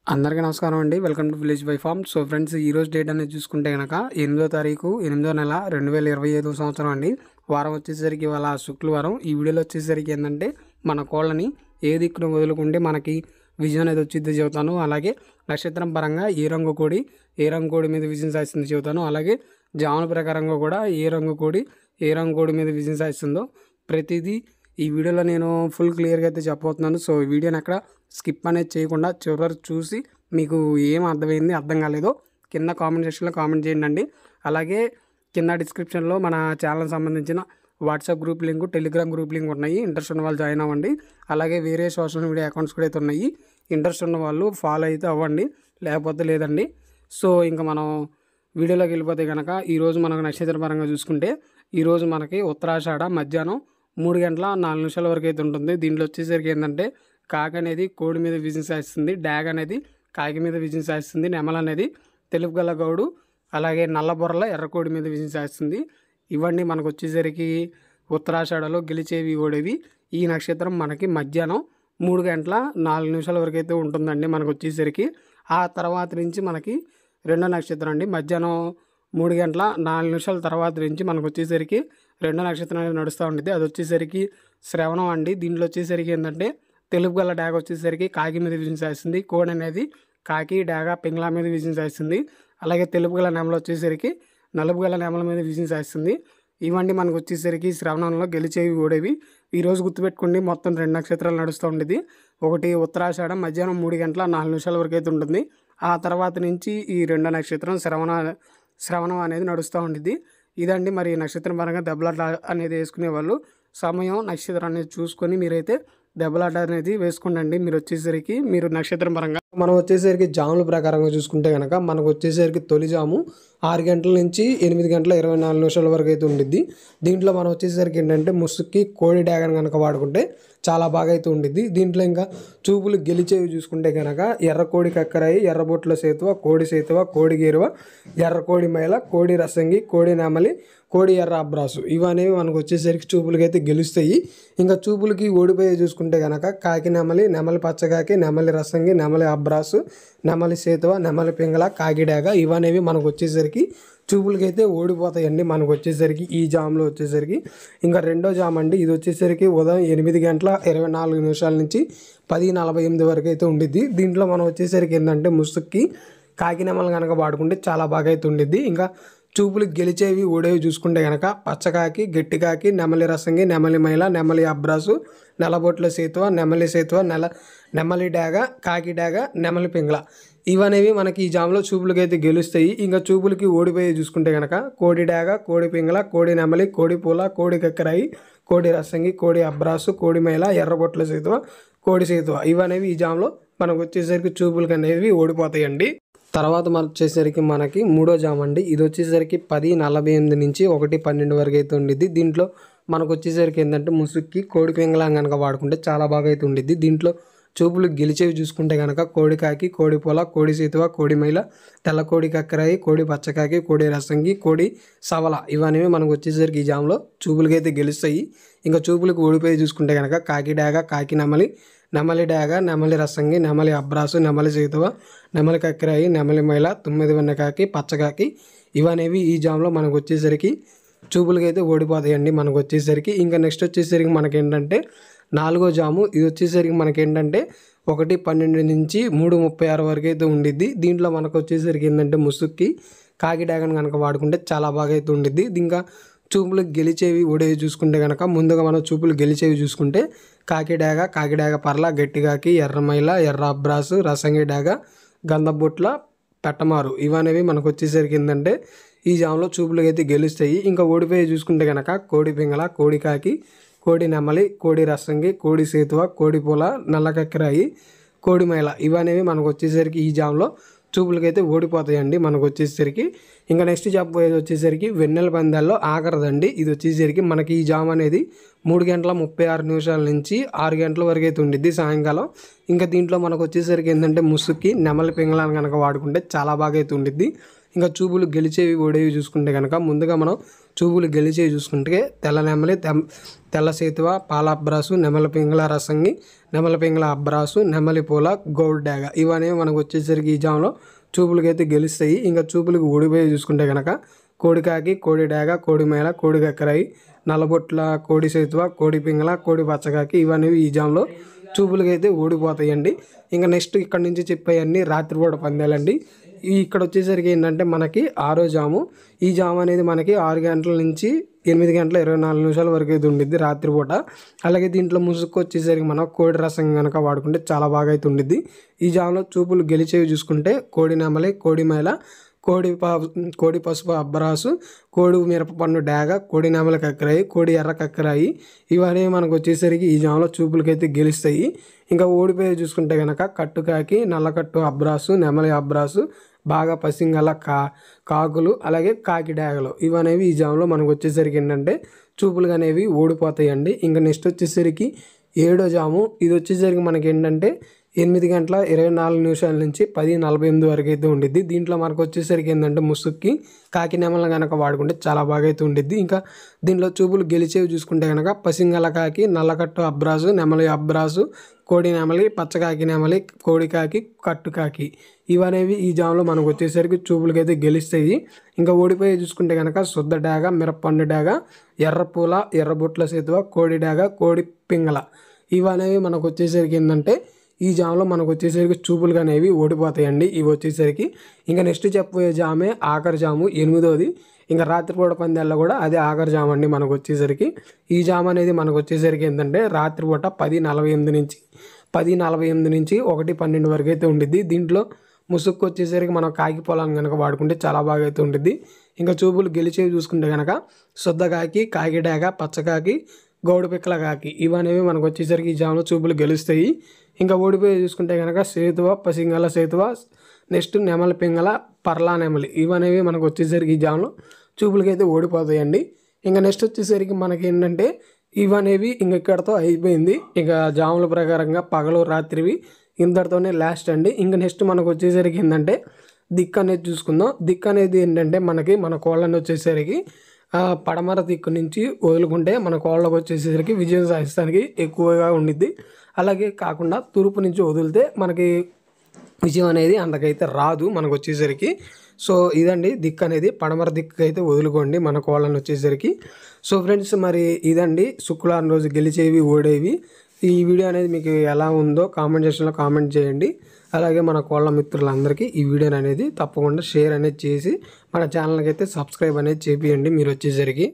అందరికీ నమస్కారం అండి. Welcome to village by farm. So friends, ఈరోజు డేట్ అనేది చూసుకుంటే కనుక 8వ తారీఖు 8వ నెల 2025 సంవత్సరం అండి. వారం వచ్చేసరికి ఇవాళ శుక్రవారం. ఈ వీడియోలో వచ్చేసరికి ఏంటంటే మన కోళ్ళని ఏ దిక్కును వదులుకుంటే మనకి విజయం అనేది వచ్చింది చెబుతాను. అలాగే నక్షత్రం పరంగా ఏ రంగు కోడి మీద విజయం సాధిస్తుంది చెబుతాను. అలాగే జాముల ప్రకారంగా కూడా ఏ రంగు కోడి మీద విజయం సాధిస్తుందో ప్రతిదీ ఈ వీడియోలో నేను ఫుల్ క్లియర్గా అయితే చెప్పబోతున్నాను. సో ఈ వీడియోని అక్కడ స్కిప్ అనేది చేయకుండా చివరి చూసి మీకు ఏం అర్థమైంది అర్థం కాలేదో కింద కామెంట్ సెక్షన్లో కామెంట్ చేయండి. అలాగే కింద డిస్క్రిప్షన్లో మన ఛానల్కి సంబంధించిన WhatsApp group link, Telegram group link ఉన్నాయి. ఇంట్రెస్ట్ ఉన్న వాళ్ళు జాయిన్ అవ్వండి. అలాగే వేరే సోషల్ మీడియా అకౌంట్స్ కూడా అయితే ఉన్నాయి. ఇంట్రెస్ట్ ఉన్న వాళ్ళు ఫాలో అయితే అవ్వండి, లేకపోతే లేదండి. సో ఇంకా మనం వీడియోలోకి వెళ్ళిపోతే కనుక ఈరోజు మనకు నక్షత్ర పరంగా చూసుకుంటే ఈరోజు మనకి ఉత్తరాషాఢ మధ్యాహ్నం 3 గంటల 4 నిమిషాల వరకు అయితే ఉంటుంది. దీంట్లో వచ్చేసరికి ఏంటంటే కాకి అనేది కోడి మీద విజయం సాధిస్తుంది, డాగ్ అనేది కాకి మీద విజయం సాధిస్తుంది, నెమల అనేది తెలుపు గల గౌడు, అలాగే నల్లబొర్రల ఎర్రకోడి మీద విజయం సాధిస్తుంది. ఇవన్నీ మనకు వచ్చేసరికి ఉత్తరాషాఢలో గెలిచేవి ఓడేవి. ఈ నక్షత్రం మనకి మధ్యాహ్నం 3 గంటల 4 నిమిషాల వరకు అయితే ఉంటుందండి మనకు వచ్చేసరికి. ఆ తర్వాత నుంచి మనకి రెండో నక్షత్రం అండి. మధ్యాహ్నం 3 గంటల 4 నిమిషాల తర్వాత నుంచి మనకు వచ్చేసరికి రెండో నక్షత్రం అనేది నడుస్తూ ఉంటుంది. అది వచ్చేసరికి శ్రవణం అండి. దీంట్లో వచ్చేసరికి ఏంటంటే తెలుపు గల డాగ వచ్చేసరికి కాకి మీద విజయం సాధిస్తుంది, కోడి అనేది కాకి డాగ పింగళ మీద విజయం సాధిస్తుంది. అలాగే తెలుపు గల నెమల వచ్చేసరికి నలుపు గల నెమల మీద విజయం సాధిస్తుంది. ఇవన్నీ మనకు వచ్చేసరికి శ్రవణంలో గెలిచేవి ఓడేవి. ఈరోజు గుర్తుపెట్టుకోండి, మొత్తం 2 నక్షత్రాలు నడుస్తూ ఉండేది. ఒకటి ఉత్తరాషాఢం మధ్యాహ్నం 3 గంటల 4 నిమిషాల వరకు అయితే ఉంటుంది. ఆ తర్వాత నుంచి ఈ రెండో నక్షత్రం శ్రవణం అనేది నడుస్తూ ఉండేది. ఇదండి మరి నక్షత్రం పరంగా దెబ్బలాట అనేది వేసుకునే వాళ్ళు సమయం నక్షత్రం అనేది చూసుకొని మీరైతే దెబ్బలాట అనేది వేసుకోండి. మీరు నక్షత్రం పరంగా మనం వచ్చేసరికి జాముల ప్రకారంగా చూసుకుంటే కనుక మనకు వచ్చేసరికి తొలి జాము 6 గంటల నుంచి 8 గంటల 24 నిమిషాల వరకు అయితే ఉండిద్ది. దీంట్లో మనం వచ్చేసరికి ఏంటంటే ముసుక్కి కోడి డాగన్ కనుక వాడుకుంటే చాలా బాగా అయితే ఉండిద్ది. దీంట్లో ఇంకా చూపులు గెలిచేవి చూసుకుంటే కనుక ఎర్రకోడి కక్కరాయి, ఎర్రబొట్ల సేతువ, కోడి గేరువ, ఎర్రకోడి మైల, కోడి రసంగి, కోడి నెమలి, కోడి ఎర్ర అబ్రాసు ఇవనేవి మనకు వచ్చేసరికి చూపులకి అయితే గెలుస్తాయి. ఇంకా చూపులకి ఓడిపోయి చూసుకుంటే కనుక కాకి నెమలి పచ్చకాకి, నెమలి రసంగి, నెమలి అబ్రాసు, నెమలి సేతువ, నెమలి పింగళ, కాకిడాగ ఇవనేవి మనకు వచ్చేసరికి చూపులకి అయితే ఓడిపోతాయండి మనకు వచ్చేసరికి ఈ జామ్లో వచ్చేసరికి. ఇంకా రెండో జామ్ అండి. ఇది వచ్చేసరికి ఉదయం 8 గంటల 24 నిమిషాల నుంచి 10:48 వరకు అయితే ఉండిద్ది. దీంట్లో మనం వచ్చేసరికి ఏంటంటే ముసుక్కి కాకి నెమలు కనుక వాడుకుంటే చాలా బాగా అయితే ఉండిద్ది. ఇంకా చూపులకు గెలిచేవి ఓడేవి చూసుకుంటే కనుక పచ్చకాకి, గట్టికాకి, నెమలి రసంగి, నెమలి మైల, నెమలి అబ్రాసు, నెలబొట్ల సేతువ, నెమలి డాగ, కాకి డాగ, నెమలి పింగళ ఇవనేవి మనకి ఈ జామ్లో చూపులకి అయితే గెలుస్తాయి. ఇంకా చూపులకి ఓడిపోయి చూసుకుంటే కనుక కోడి డాగ, కోడి పింగళ, కోడి నెమలి, కోడి పూల, కోడి కక్కరాయి, కోడి రసంగి, కోడి అబ్రాసు, కోడి మైల, ఎర్రబొట్ల సేతువ, కోడి సేతువ ఇవనేవి ఈ జామ్లో మనకు వచ్చేసరికి చూపులకి అనేవి ఓడిపోతాయండి. తర్వాత మనం వచ్చేసరికి మనకి మూడో జామ్ అండి. ఇది వచ్చేసరికి 10:48 నుంచి 1:12 వరకు అయితే ఉండిద్ది. దీంట్లో మనకు వచ్చేసరికి ఏంటంటే ముసుక్కి కోడి పింగళం కనుక వాడుకుంటే చాలా బాగా అయితే ఉండిద్ది. దీంట్లో చూపులు గెలిచేవి చూసుకుంటే కనుక కోడి కాకి, కోడి పొల, కోడి సేతువ, కోడి మైల, తెల్ల కోడి కక్కరాయి, కోడి పచ్చకాకి, కోడి రసంగి, కోడి సవల ఇవనేవి మనకు వచ్చేసరికి ఈ జామ్లో చూపులకి అయితే గెలుస్తాయి. ఇంకా చూపులకు ఓడిపోయి చూసుకుంటే కనుక కాకి డాగ, కాకి నెమలి, నెమలి డాగ, నెమలి రసంగి, నెమలి అబ్రాసు, నెమలి సేతువ, నెమలి కక్కరాయి, నెమలి మైల, 9 వెన్నకాకి, పచ్చకాకి ఇవనేవి ఈ జామ్లో మనకు వచ్చేసరికి చూపులకి అయితే ఓడిపోతాయండి మనకు వచ్చేసరికి. ఇంకా నెక్స్ట్ వచ్చేసరికి మనకేంటంటే నాలుగో జాము. ఇది వచ్చేసరికి మనకేంటంటే 1:12 నుంచి 3:36 వరకు అయితే ఉండిద్ది. దీంట్లో మనకు వచ్చేసరికి ఏంటంటే ముసుక్కి కాకి డాగన్ కనుక వాడుకుంటే చాలా బాగా అయితే ఉండిద్ది. ఇంకా చూపులు గెలిచేవి ఓడేవి చూసుకుంటే కనుక ముందుగా మనం చూపులు గెలిచేవి చూసుకుంటే కాకి డాగ పర్ల, గట్టికాకి, ఎర్రమైల, ఎర్ర అబ్రాసు, రసంగి డాగ, గంధబొట్ల, పెట్టమారు ఇవనేవి మనకు వచ్చేసరికి ఏంటంటే ఈ జామ్లో చూపులు అయితే గెలుస్తాయి. ఇంకా ఓడిపోయి చూసుకుంటే కనుక కోడి పింగళ, కోడి కాకి, కోడి నెమలి, కోడి రసంగి, కోడి సేతువ, కోడి పూల, నల్ల కక్కరాయి, కోడి మైల ఇవనేవి మనకు వచ్చేసరికి ఈ జామ్లో చూపులకైతే ఓడిపోతాయండి మనకు వచ్చేసరికి. ఇంకా నెక్స్ట్ చెప్పబోయేది వచ్చేసరికి వెన్నెల పందాల్లో ఆఖరిదండి. ఇది వచ్చేసరికి మనకి ఈ జామ్ అనేది 3 గంటల 36 నిమిషాల నుంచి 6 గంటల వరకు అయితే ఉండిద్ది సాయంకాలం. ఇంకా దీంట్లో మనకు వచ్చేసరికి ఏంటంటే ముసుక్కి నెమలి పింగళాన్ని కనుక వాడుకుంటే చాలా బాగా అయితే ఉండిద్ది. ఇంకా చూపులు గెలిచేవి ఓడేవి చూసుకుంటే కనుక ముందుగా మనం చూపులు గెలిచేవి చూసుకుంటే తెల్ల నెమలి, తెల్ల సేతువ, పాల అబ్రాసు, నెమలి పింగళ రసంగి, నెమలి పింగళ అబ్రాసు, నెమలి పూల, గౌడ్ డాగ ఇవనేవి మనకు వచ్చేసరికి ఈ జాములో చూపులకైతే గెలుస్తాయి. ఇంకా చూపులకు ఓడిపోయి చూసుకుంటే కనుక కోడికాకి, కోడి డాగ, కోడి మేళ, కోడి కక్కరాయి, నల్లబొట్ల, కోడి సేతువ, కోడి పింగళ, కోడి పచ్చకాకి ఇవనేవి ఈ జాములో చూపులకైతే ఓడిపోతాయండి. ఇంకా నెక్స్ట్ ఇక్కడ నుంచి చెప్పేవన్నీ రాత్రిపూట పందాలండి. ఇక్కడ వచ్చేసరికి ఏంటంటే మనకి 6వ జాము. ఈ జాము అనేది మనకి 6 గంటల నుంచి 8 గంటల 24 నిమిషాల వరకు అయితే ఉండిద్ది రాత్రిపూట. అలాగే దీంట్లో ముసుగు వచ్చేసరికి మనం కోడి రసం కనుక వాడుకుంటే చాలా బాగా అయితే ఉండిద్ది. ఈ జాములో చూపులు గెలిచేవి చూసుకుంటే కోడి నెమలి, కోడి మేళ, కోడి పసుపు అబ్బరాసు, కోడి మిరపపన్ను డాగ, కోడి నెమలి కక్కరాయి, కోడి ఎర్ర కక్కరాయి ఇవన్నీ మనకు వచ్చేసరికి ఈ జాములో చూపులకైతే గెలుస్తాయి. ఇంకా ఓడిపోయి చూసుకుంటే కనుక కట్టుకాకి, నల్లకట్టు అబ్రాసు, నెమలి అబ్రాసు, బాగా పసింగల కాకులు, అలాగే కాకి డాగలు ఇవనేవి ఈ జాములో మనకు వచ్చేసరికి ఏంటంటే చూపులు అనేవి ఓడిపోతాయండి. ఇంకా నెక్స్ట్ వచ్చేసరికి 7వ జాము. ఇది వచ్చేసరికి మనకి ఏంటంటే 8 గంటల 24 నిమిషాల నుంచి 10:48 వరకు అయితే ఉండిద్ది. దీంట్లో మనకు వచ్చేసరికి ఏంటంటే ముసుక్కి కాకి నెమల కనుక వాడుకుంటే చాలా బాగా అయితే ఉండిద్ది. ఇంకా దీంట్లో చూపులు గెలిచేవి చూసుకుంటే కనుక పసింగల కాకి, నల్లకట్టు అబ్రాసు, నెమలి అబ్రాసు, కోడి నెమలి, పచ్చకాకి నెమలి, కోడికాకి, కట్టుకాకి ఇవనేవి ఈ జాములో మనకు వచ్చేసరికి చూపులకైతే గెలుస్తాయి. ఇంకా ఓడిపోయి చూసుకుంటే కనుక శుద్ధ డాగ, మిరపండు డాగ, ఎర్రపూల, ఎర్రబొట్ల సేతువ, కోడి డాగ, కోడి పింగళ ఇవనేవి మనకు వచ్చేసరికి ఏంటంటే ఈ జాములో మనకు వచ్చేసరికి చూపులు అనేవి ఓడిపోతాయండి. ఇవి వచ్చేసరికి ఇంకా నెక్స్ట్ చెప్పబోయే జామే ఆఖరి జాము 8వది. ఇంకా రాత్రిపూట పందాల్లో కూడా అదే ఆఖరి జాము అండి మనకు వచ్చేసరికి. ఈ జాము అనేది మనకు వచ్చేసరికి ఏంటంటే రాత్రిపూట 10:48 నుంచి 1:12 వరకు అయితే ఉండిద్ది. దీంట్లో ముసుగు వచ్చేసరికి మనం కాకి పొలాన్ని కనుక వాడుకుంటే చాలా బాగా అయితే ఉండిద్ది. ఇంకా చూపులు గెలిచేవి చూసుకుంటే కనుక శుద్ధకాకి, కాకి డాగ, పచ్చకాకి, గౌడు పిక్కల కాకి ఇవనేవి మనకు వచ్చేసరికి ఈ జాములో చూపులు గెలుస్తాయి. ఇంకా ఓడిపోయి చూసుకుంటే కనుక సేతువ, పసింగల సేతువ, నెక్స్ట్ నెమలి పింగళ, పర్లా నెమలి ఇవనేవి మనకు వచ్చేసరికి ఈ జాములో చూపులకైతే ఓడిపోతాయండి. ఇంకా నెక్స్ట్ వచ్చేసరికి మనకి ఏంటంటే ఇవనేవి ఇంక ఇక్కడతో అయిపోయింది. ఇంకా జాముల ప్రకారంగా పగలు రాత్రివి ఇంతటితోనే లాస్ట్ అండి. ఇంకా నెక్స్ట్ మనకు వచ్చేసరికి ఏంటంటే దిక్కు అనేది చూసుకుందాం. దిక్కు అనేది ఏంటంటే మన కోళ్ళని వచ్చేసరికి పడమర దిక్కు నుంచి వదులుకుంటే మన కోళ్ళకు వచ్చేసరికి విజయం సాధిస్తానికి ఎక్కువగా ఉండిద్ది. అలాగే కాకుండా తూర్పు నుంచి వదిలితే మనకి విజయం అనేది అంతకైతే రాదు మనకు వచ్చేసరికి. సో ఇదండి దిక్కు అనేది, పడమర దిక్కు అయితే వదులుకోండి మన కోళ్ళని వచ్చేసరికి. సో ఫ్రెండ్స్ మరి ఇదండి శుక్రవారం రోజు గెలిచేవి ఓడేవి. ఈ వీడియో అనేది మీకు ఎలా ఉందో కామెంట్ సెక్షన్లో కామెంట్ చేయండి. అలాగే మన కోళ్ళ మిత్రులందరికీ ఈ వీడియోని అనేది తప్పకుండా షేర్ అనేది చేసి మన ఛానల్కి అయితే సబ్స్క్రైబ్ అనేది చేపియండి మీరు వచ్చేసరికి.